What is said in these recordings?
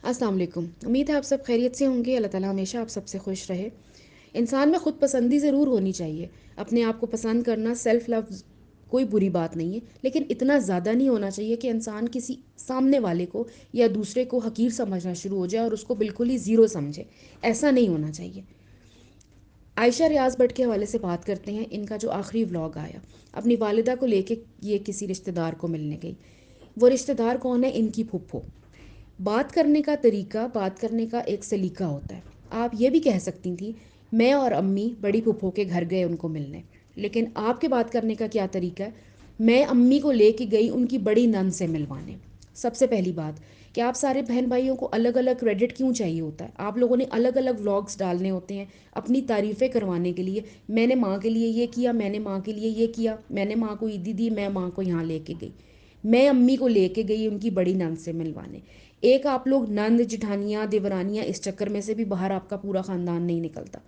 السلام علیکم. امید ہے آپ سب خیریت سے ہوں گے. اللہ تعالیٰ ہمیشہ آپ سب سے خوش رہے. انسان میں خود پسندی ضرور ہونی چاہیے. اپنے آپ کو پسند کرنا، سیلف لو، کوئی بری بات نہیں ہے، لیکن اتنا زیادہ نہیں ہونا چاہیے کہ انسان کسی سامنے والے کو یا دوسرے کو حقیر سمجھنا شروع ہو جائے اور اس کو بالکل ہی زیرو سمجھے. ایسا نہیں ہونا چاہیے. عائشہ ریاض بٹ کے حوالے سے بات کرتے ہیں. ان کا جو آخری ولاگ آیا، اپنی والدہ کو لے کے یہ کسی رشتہ دار کو ملنے گئی. وہ رشتہ دار کون ہے؟ ان کی پھپھو. بات کرنے کا طریقہ، بات کرنے کا ایک سلیقہ ہوتا ہے. آپ یہ بھی کہہ سکتی تھیں میں اور امی بڑی پھپھو کے گھر گئے ان کو ملنے، لیکن آپ کے بات کرنے کا کیا طریقہ ہے؟ میں امی کو لے کے گئی ان کی بڑی نند سے ملوانے. سب سے پہلی بات کہ آپ سارے بہن بھائیوں کو الگ الگ کریڈٹ کیوں چاہیے ہوتا ہے؟ آپ لوگوں نے الگ الگ ولاگس ڈالنے ہوتے ہیں اپنی تعریفیں کروانے کے لیے. میں نے ماں کے لیے یہ کیا، میں نے ماں کے لیے یہ کیا، میں نے ماں کو عیدی دی، میں ماں کو یہاں لے کے گئی. میں امی کو لے کے گئی ان کی بڑی نند سے ملوانے. ایک آپ لوگ نند جٹھانیاں دیورانیاں اس چکر میں سے بھی باہر آپ کا پورا خاندان نہیں نکلتا.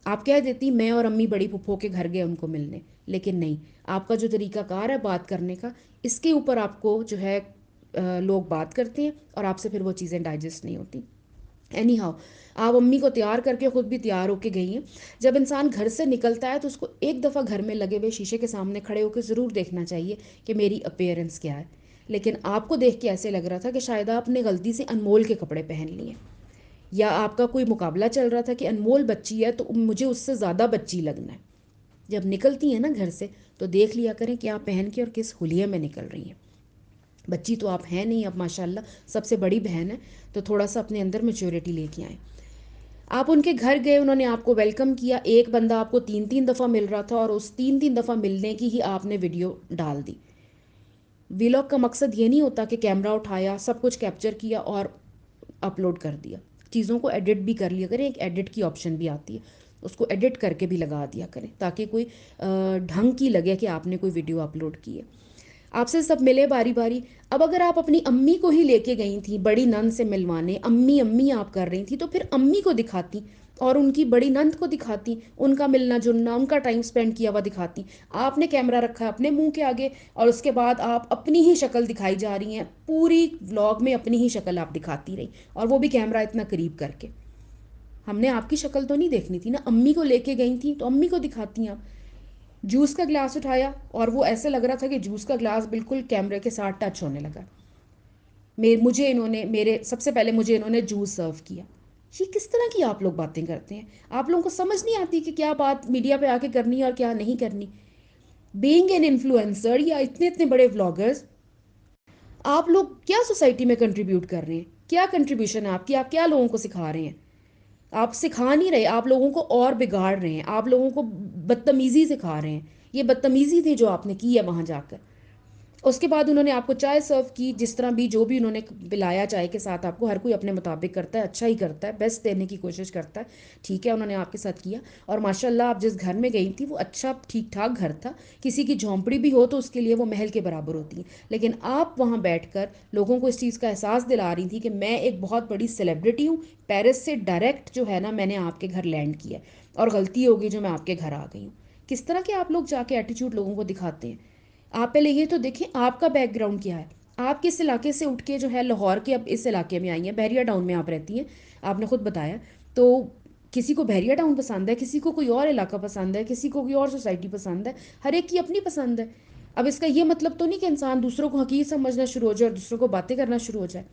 آپ کہہ دیتی میں اور امی بڑی پھپھو کے گھر گئے ان کو ملنے، لیکن نہیں. آپ کا جو طریقہ کار ہے بات کرنے کا، اس کے اوپر آپ کو جو ہے لوگ بات کرتے ہیں اور آپ سے پھر وہ چیزیں ڈائجسٹ نہیں ہوتی. اینی ہاؤ، آپ امی کو تیار کر کے خود بھی تیار ہو کے گئی ہیں. جب انسان گھر سے نکلتا ہے تو اس کو ایک دفعہ گھر میں لگے ہوئے شیشے کے سامنے کھڑے ہو کے ضرور دیکھنا چاہیے کہ میری اپیئرنس کیا ہے. لیکن آپ کو دیکھ کے ایسے لگ رہا تھا کہ شاید آپ نے غلطی سے انمول کے کپڑے پہن لیے، یا آپ کا کوئی مقابلہ چل رہا تھا کہ انمول بچی ہے تو مجھے اس سے زیادہ بچی لگنا ہے. جب نکلتی ہیں نا گھر سے تو دیکھ لیا کریں کہ آپ پہن کے اور کس حلیے میں نکل رہی ہیں. بچی تو آپ ہیں نہیں، اب ماشاءاللہ سب سے بڑی بہن ہے، تو تھوڑا سا اپنے اندر میچورٹی لے کے آئیں. آپ ان کے گھر گئے، انہوں نے آپ کو ویلکم کیا. ایک بندہ آپ کو تین تین دفعہ مل رہا تھا اور اس تین تین دفعہ ملنے کی ہی آپ نے ویڈیو ڈال دی. ویلاگ کا مقصد یہ نہیں ہوتا کہ کیمرہ اٹھایا، سب کچھ کیپچر کیا اور اپلوڈ کر دیا. چیزوں کو ایڈٹ بھی کر لیا کریں. ایک ایڈٹ کی آپشن بھی آتی ہے، اس کو ایڈٹ کر کے بھی لگا دیا کریں تاکہ کوئی ڈھنگ کی لگے کہ آپ نے کوئی ویڈیو اپلوڈ کی ہے. آپ سے سب ملے باری باری. اب اگر آپ اپنی امی کو ہی لے کے گئی تھیں بڑی نند سے ملوانے، امی امی آپ کر رہی تھیں، تو پھر امی کو دکھاتی اور ان کی بڑی نند کو دکھاتی، ان کا ملنا جلنا، ان کا ٹائم سپینڈ کیا ہوا دکھاتی. آپ نے کیمرہ رکھا اپنے منہ کے آگے اور اس کے بعد آپ اپنی ہی شکل دکھائی جا رہی ہیں. پوری ولاگ میں اپنی ہی شکل آپ دکھاتی رہی، اور وہ بھی کیمرہ اتنا قریب کر کے. ہم نے آپ کی شکل تو نہیں دیکھنی تھی نا، امی کو لے کے گئی تھیں تو امی کو دکھاتی آپ. جوس کا گلاس اٹھایا اور وہ ایسے لگ رہا تھا کہ جوس کا گلاس بالکل کیمرے کے ساتھ ٹچ ہونے لگا. مجھے انہوں نے سب سے پہلے مجھے انہوں نے جوس سرو کیا. یہ کس طرح کی آپ لوگ باتیں کرتے ہیں؟ آپ لوگوں کو سمجھ نہیں آتی کہ کیا بات میڈیا پہ آ کے کرنی ہے اور کیا نہیں کرنی. بینگ این انفلوئنسر یا اتنے اتنے بڑے ولاگرز، آپ لوگ کیا سوسائٹی میں کنٹریبیوٹ کر رہے ہیں؟ کیا کنٹریبیوشن ہے آپ کی؟ آپ کیا لوگوں کو سکھا رہے ہیں؟ آپ سکھا نہیں رہے، آپ لوگوں کو اور بگاڑ رہے ہیں، آپ لوگوں کو بدتمیزی سکھا رہے ہیں. یہ بدتمیزی تھی جو آپ نے کی ہے وہاں جا کر. اس کے بعد انہوں نے آپ کو چائے سرو کی، جس طرح بھی جو بھی انہوں نے پلایا چائے کے ساتھ آپ کو. ہر کوئی اپنے مطابق کرتا ہے، اچھا ہی کرتا ہے، بیسٹ دینے کی کوشش کرتا ہے. ٹھیک ہے، انہوں نے آپ کے ساتھ کیا. اور ماشاء اللہ آپ جس گھر میں گئی تھی وہ اچھا ٹھیک ٹھاک گھر تھا. کسی کی جھونپڑی بھی ہو تو اس کے لیے وہ محل کے برابر ہوتی ہیں. لیکن آپ وہاں بیٹھ کر لوگوں کو اس چیز کا احساس دلا رہی تھی کہ میں ایک بہت بڑی سیلیبریٹی ہوں، پیرس سے ڈائریکٹ جو ہے نا میں نے آپ کے گھر لینڈ کیا اور غلطی ہوگی جو میں آپ کے گھر آ گئی ہوں. کس طرح کے آپ لوگ جا کے ایٹیچیوڈ لوگوں کو دکھاتے ہیں؟ آپ پہلے یہ تو دیکھیں آپ کا بیک گراؤنڈ کیا ہے. آپ کس علاقے سے اٹھ کے جو ہے لاہور کے اب اس علاقے میں آئی ہیں، بحریہ ٹاؤن میں آپ رہتی ہیں، آپ نے خود بتایا. تو کسی کو بحریہ ٹاؤن پسند ہے، کسی کو کوئی اور علاقہ پسند ہے، کسی کو کوئی اور سوسائٹی پسند ہے. ہر ایک کی اپنی پسند ہے. اب اس کا یہ مطلب تو نہیں کہ انسان دوسروں کو حقیر سمجھنا شروع ہو جائے اور دوسروں کو باتیں کرنا شروع ہو جائے.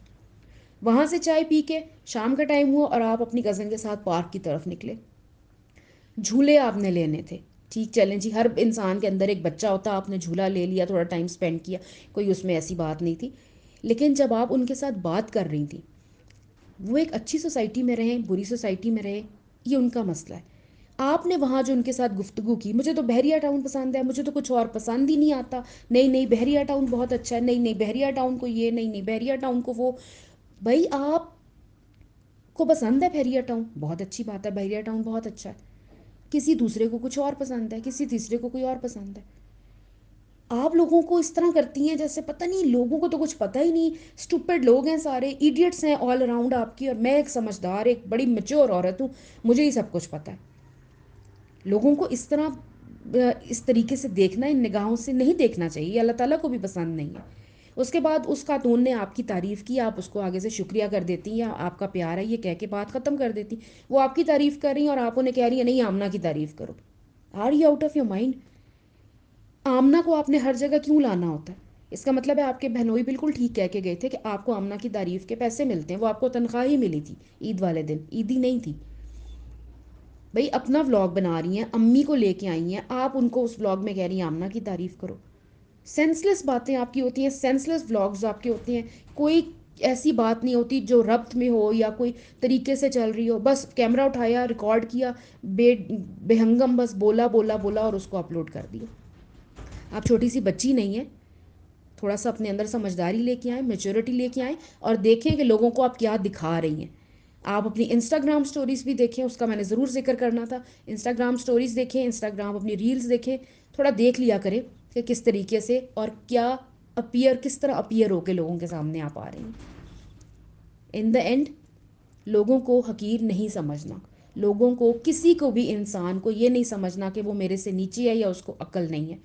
وہاں سے چائے پی کے شام کا ٹائم ہوا اور آپ اپنی کزن کے ساتھ پارک کی طرف نکلے. جھولے آپ نے لینے تھے. ٹھیک چلیں جی، ہر انسان کے اندر ایک بچہ ہوتا، آپ نے جھولا لے لیا، تھوڑا ٹائم سپینڈ کیا، کوئی اس میں ایسی بات نہیں تھی. لیکن جب آپ ان کے ساتھ بات کر رہی تھیں، وہ ایک اچھی سوسائٹی میں رہیں بری سوسائٹی میں رہے، یہ ان کا مسئلہ ہے. آپ نے وہاں جو ان کے ساتھ گفتگو کی، مجھے تو بحریہ ٹاؤن پسند ہے، مجھے تو کچھ اور پسند ہی نہیں آتا، نہیں نہیں بحریہ ٹاؤن بہت اچھا ہے، نہیں نہیں بحریہ ٹاؤن کو یہ، نہیں نہیں بحریہ ٹاؤن کو وہ. بھائی آپ کو پسند ہے بحریہ ٹاؤن، بہت اچھی بات ہے، بحریہ ٹاؤن بہت اچھا ہے. کسی دوسرے کو کچھ اور پسند ہے، کسی تیسرے کو کوئی اور پسند ہے. آپ لوگوں کو اس طرح کرتی ہیں جیسے پتہ نہیں، لوگوں کو تو کچھ پتہ ہی نہیں. اسٹوپڈ لوگ ہیں سارے، ایڈیٹس ہیں آل اراؤنڈ آپ کی، اور میں ایک سمجھدار ایک بڑی میچور عورت ہوں، مجھے ہی سب کچھ پتہ ہے. لوگوں کو اس طرح اس طریقے سے دیکھنا، ان نگاہوں سے نہیں دیکھنا چاہیے. اللہ تعالیٰ کو بھی پسند نہیں ہے. اس کے بعد اس خاتون نے آپ کی تعریف کی، آپ اس کو آگے سے شکریہ کر دیتی یا آپ کا پیار ہے یہ کہہ کے بات ختم کر دیتی. وہ آپ کی تعریف کر رہی ہیں اور آپ انہیں کہہ رہی ہیں نہیں آمنہ کی تعریف کرو. Are you out of your mind? Amna کو آپ نے ہر جگہ کیوں لانا ہوتا ہے؟ اس کا مطلب ہے آپ کے بہنوئی بالکل ٹھیک کہہ کے گئے تھے کہ آپ کو آمنہ کی تعریف کے پیسے ملتے ہیں، وہ آپ کو تنخواہ ہی ملی تھی عید والے دن، عید ہی نہیں تھی. بھئی اپنا ولاگ بنا رہی ہیں، امی کو لے کے آئی ہیں، آپ ان کو اس ولاگ میں کہہ رہی ہیں آمنہ کی تعریف کرو. سینس لیس باتیں آپ کی ہوتی ہیں، سینس لیس ولاگز آپ کے ہوتے ہیں. کوئی ایسی بات نہیں ہوتی جو ربط میں ہو یا کوئی طریقے سے چل رہی ہو، بس کیمرہ اٹھایا، ریکارڈ کیا، بے ہنگم بس بولا بولا بولا اور اس کو اپلوڈ کر دیا. آپ چھوٹی سی بچی نہیں ہیں، تھوڑا سا اپنے اندر سمجھداری لے کے آئیں، میچورٹی لے کے آئیں اور دیکھیں کہ لوگوں کو آپ کیا دکھا رہی ہیں. آپ اپنی انسٹاگرام سٹوریز بھی دیکھیں، اس کا میں نے ضرور ذکر کرنا تھا. انسٹاگرام سٹوریز دیکھیں، انسٹاگرام اپنی ریلز دیکھیں، تھوڑا دیکھ لیا کریں کہ کس طریقے سے اور کیا کس طرح اپیئر ہو کے لوگوں کے سامنے آپ آ رہے ہیں. ان دا اینڈ لوگوں کو حقیر نہیں سمجھنا، لوگوں کو کسی کو بھی انسان کو یہ نہیں سمجھنا کہ وہ میرے سے نیچے ہے یا اس کو عقل نہیں ہے.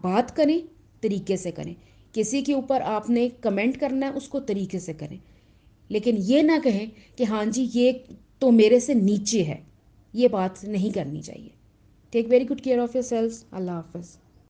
بات کریں طریقے سے کریں، کسی کے اوپر آپ نے کمنٹ کرنا ہے اس کو طریقے سے کریں، لیکن یہ نہ کہیں کہ ہاں جی یہ تو میرے سے نیچے ہے. یہ بات نہیں کرنی چاہیے. Take very good care of yourself. اللہ حافظ.